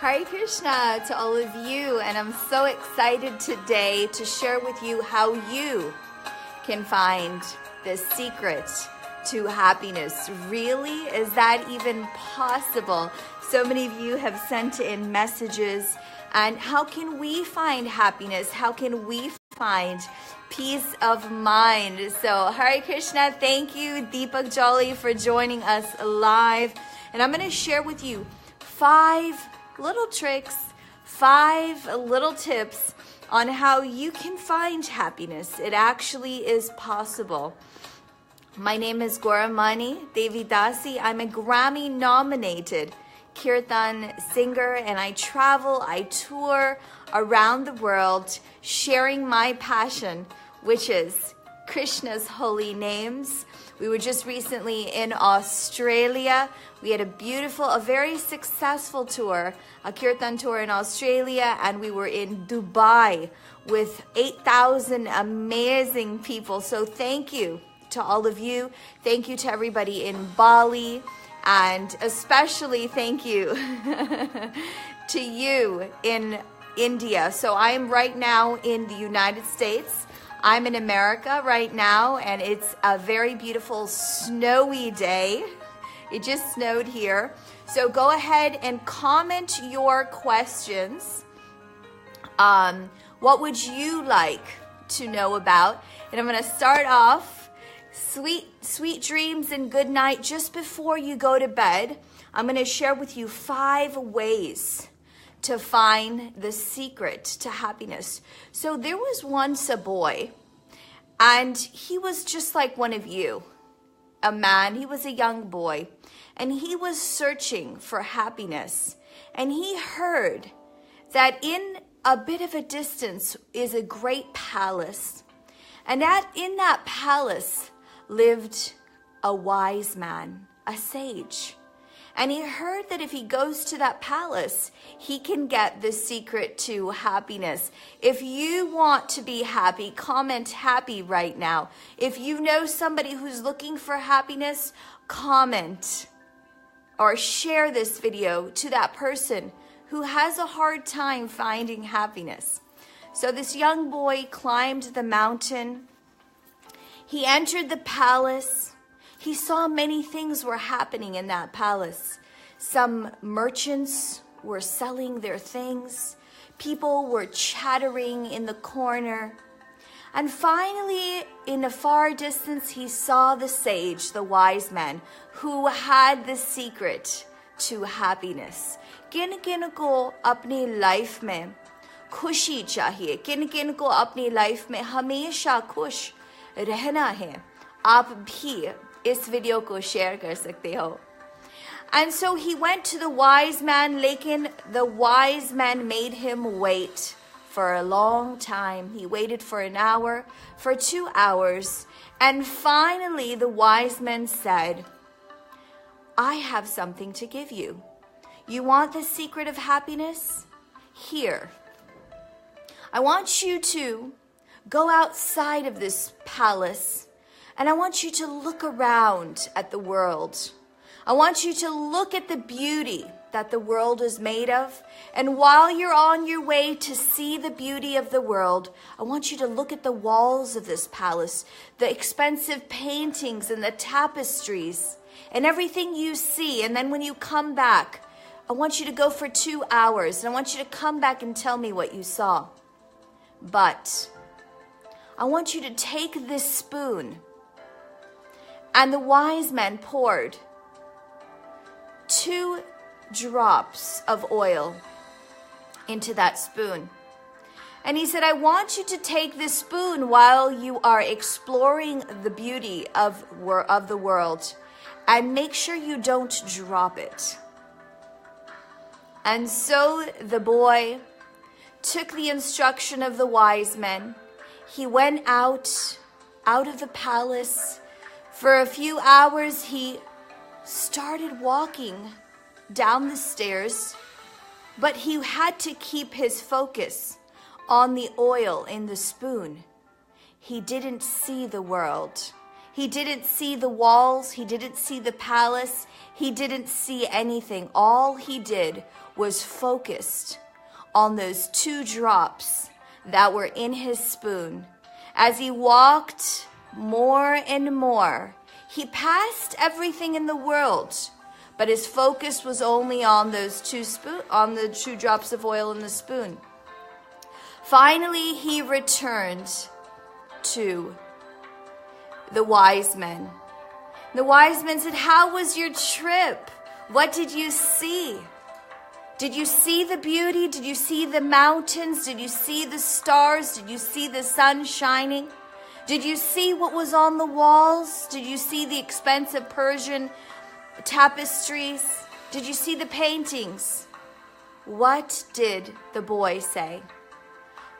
Hare Krishna to all of you, and I'm so excited today to share with you how you can find the secret to happiness. Really? Is that even possible? So many of you have sent in messages, and how can we find happiness? How can we find peace of mind? So Hare Krishna, thank you Deepak Jolly for joining us live, and I'm going to share with you 5 little tricks, 5 little tips on how you can find happiness. It actually is possible. My name is Gauramani Devi Dasi. I'm a Grammy nominated Kirtan singer, and I travel, I tour around the world sharing my passion, which is Krishna's holy names. We were just recently in Australia. We had a very successful tour, a Kirtan tour in Australia, and we were in Dubai with 8,000 amazing people. So thank you to all of you. Thank you to everybody in Bali, and especially thank you to you in India. So I am right now in the United States. I'm in America right now, and it's a very beautiful snowy day. It just snowed here. So go ahead and comment your questions. What would you like to know about? And I'm going to start off, sweet dreams and good night. Just before you go to bed, I'm going to share with you 5 ways to find the secret to happiness. So there was once a boy, and he was just like one of you, a man. He was a young boy, and he was searching for happiness. And he heard that in a bit of a distance is a great palace. And in that palace lived a wise man, a sage. And he heard that if he goes to that palace, he can get the secret to happiness. If you want to be happy, comment happy right now. If you know somebody who's looking for happiness, comment or share this video to that person who has a hard time finding happiness. So this young boy climbed the mountain. He entered the palace. He saw many things were happening in that palace. Some merchants were selling their things. People were chattering in the corner. And finally, in a far distance, he saw the sage, the wise man, who had the secret to happiness. किन-किन को अपनी life में खुशी चाहिए, किन-किन को अपनी life में हमेशा खुश रहना है. आप भी इस वीडियो को शेयर कर सकते हो. And so he went to the wise man, lekin the wise man made him wait for a long time. He waited for an hour, for 2 hours, and finally the wise man said, I have something to give you. You want the secret of happiness? Here. I want you to go outside of this palace, and I want you to look around at the world. I want you to look at the beauty that the world is made of. And while you're on your way to see the beauty of the world, I want you to look at the walls of this palace, the expensive paintings and the tapestries and everything you see. And then when you come back, I want you to go for 2 hours, and I want you to come back and tell me what you saw. But I want you to take this spoon. And the wise man poured 2 drops of oil into that spoon. And he said, I want you to take this spoon while you are exploring the beauty of the world, and make sure you don't drop it. And so the boy took the instruction of the wise men. He went out of the palace. For a few hours, he started walking down the stairs, but he had to keep his focus on the oil in the spoon. He didn't see the world. He didn't see the walls. He didn't see the palace. He didn't see anything. All he did was focused on those 2 drops that were in his spoon. As he walked more and more, he passed everything in the world, but his focus was only on those 2 drops of oil in the spoon. Finally, he returned to the wise men. The wise men said, "How was your trip? What did you see? Did you see the beauty? Did you see the mountains? Did you see the stars? Did you see the sun shining? Did you see what was on the walls? Did you see the expensive Persian tapestries? Did you see the paintings?" What did the boy say?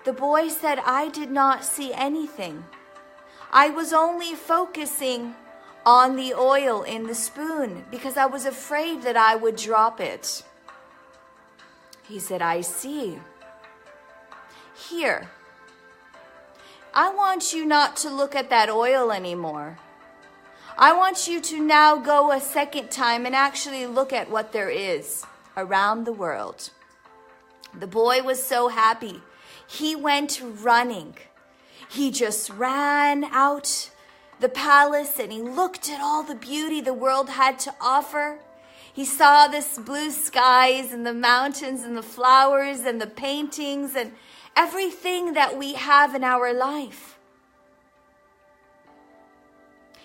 The boy said, "I did not see anything. I was only focusing on the oil in the spoon because I was afraid that I would drop it." He said, "I see. Here, I want you not to look at that oil anymore. I want you to now go a second time and actually look at what there is around the world." The boy was so happy. He went running. He just ran out the palace and he looked at all the beauty the world had to offer. He saw this blue skies and the mountains and the flowers and the paintings and everything that we have in our life.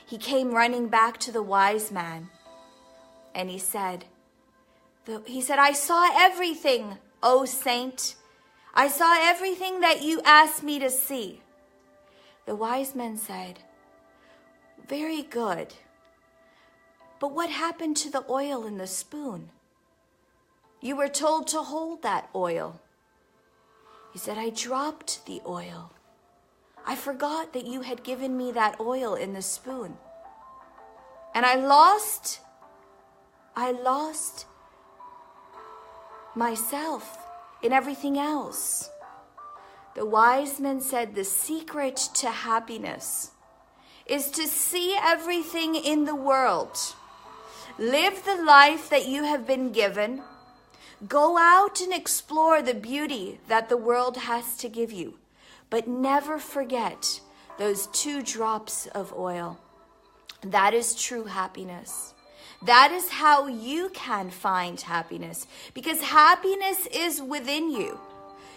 He came running back to the wise man and he said, "I saw everything, O saint. I saw everything that you asked me to see." The wise man said, "Very good. But what happened to the oil in the spoon? You were told to hold that oil." He said, "I dropped the oil. I forgot that you had given me that oil in the spoon. And I lost myself in everything else." The wise man said, "The secret to happiness is to see everything in the world. Live the life that you have been given. Go out and explore the beauty that the world has to give you. But never forget those 2 drops of oil. That is true happiness. That is how you can find happiness, because happiness is within you.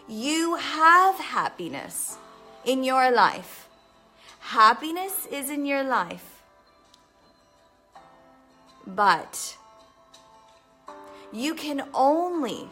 You have happiness in your life. Happiness is in your life. But you can only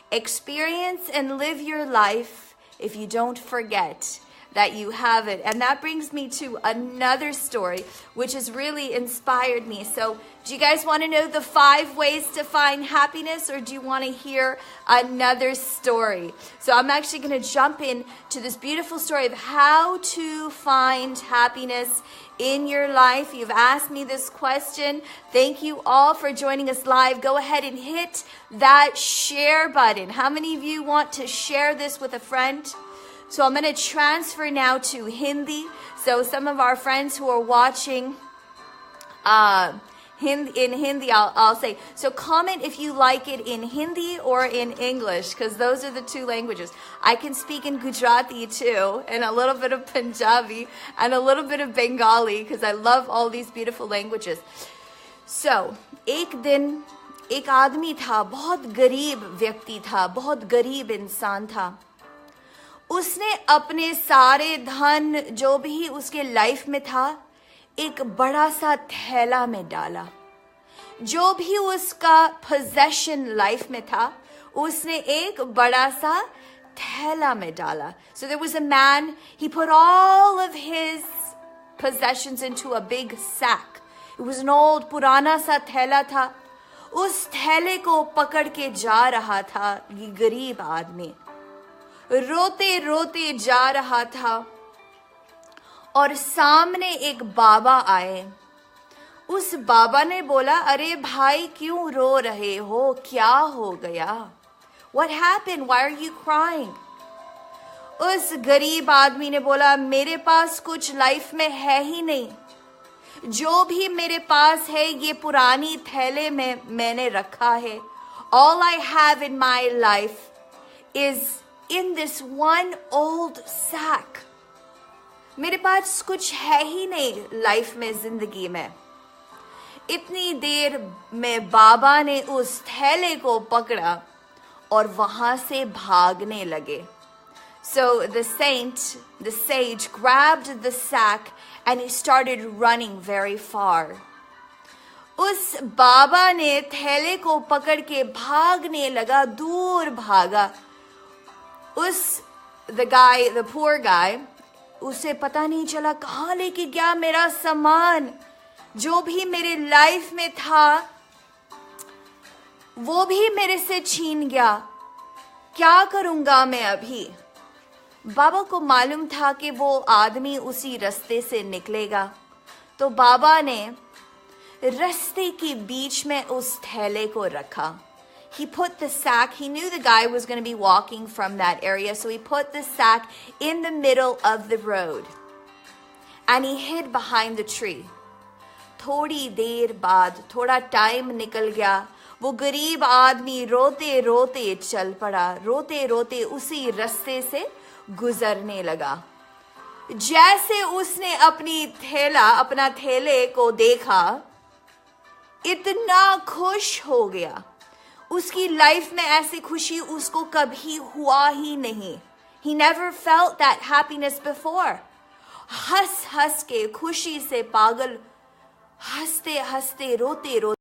experience and live your life if you don't forget that you have it. And that brings me to another story, which has really inspired me. So do you guys want to know the 5 ways to find happiness, or do you want to hear another story? So I'm actually going to jump in to this beautiful story of how to find happiness in your life. You've asked me this question. Thank you all for joining us live. Go ahead and hit that share button. How many of you want to share this with a friend? So I'm going to transfer now to Hindi. So some of our friends who are watching in Hindi, I'll say. So comment if you like it in Hindi or in English, because those are the 2 languages. I can speak in Gujarati too, and a little bit of Punjabi, and a little bit of Bengali, because I love all these beautiful languages. So, एक दिन एक आदमी था, बहुत गरीब व्यक्ति था, बहुत गरीब इंसान था. उसने अपने सारे धन जो भी उसके लाइफ में था एक बड़ा सा थैला में डाला. जो भी उसका possession लाइफ में था उसने एक बड़ा सा थैला में डाला. So there was a man, he put all of his possessions into a big sack. It was an old पुराना सा थैला था. उस थैले को पकड़ के जा रहा था ये गरीब आदमी. रोते रोते जा रहा था और सामने एक बाबा आए. उस बाबा ने बोला, अरे भाई क्यों रो रहे हो, क्या हो गया? What happened? Why are you crying? उस गरीब आदमी ने बोला, मेरे पास कुछ लाइफ में है ही नहीं. जो भी मेरे पास है ये पुरानी थैले में मैंने रखा है. All I have in my life is in this one old sack. मेरे पास कुछ है ही नहीं लाइफ में, जिंदगी में. इतनी देर में बाबा ने उस थैले को पकड़ा और वहां से भागने लगे. So the sage grabbed the sack and he started running very far. उस बाबा ने थैले को पकड़ के भागने लगा, दूर भागा. The poor guy, उसे पता नहीं चला कहाँ लेके गया मेरा सामान. जो भी मेरे लाइफ में था वो भी मेरे से छीन गया. क्या करूंगा मैं अभी? बाबा को मालूम था कि वो आदमी उसी रास्ते से निकलेगा. तो बाबा ने रास्ते के बीच में उस थैले को रखा. He put the sack, he knew the guy was going to be walking from that area, so he put the sack in the middle of the road. And he hid behind the tree. थोड़ी देर बाद, थोड़ा time निकल गया. वो गरीब आदमी रोते रोते चल पड़ा, रोते रोते उसी रास्ते से गुजरने लगा. जैसे उसने अपना थैले को देखा, इतना खुश हो गया. उसकी लाइफ में ऐसी खुशी उसको कभी हुआ ही नहीं. He never felt that happiness before. हंस हंस के खुशी से पागल, हंसते हंसते रोते रोते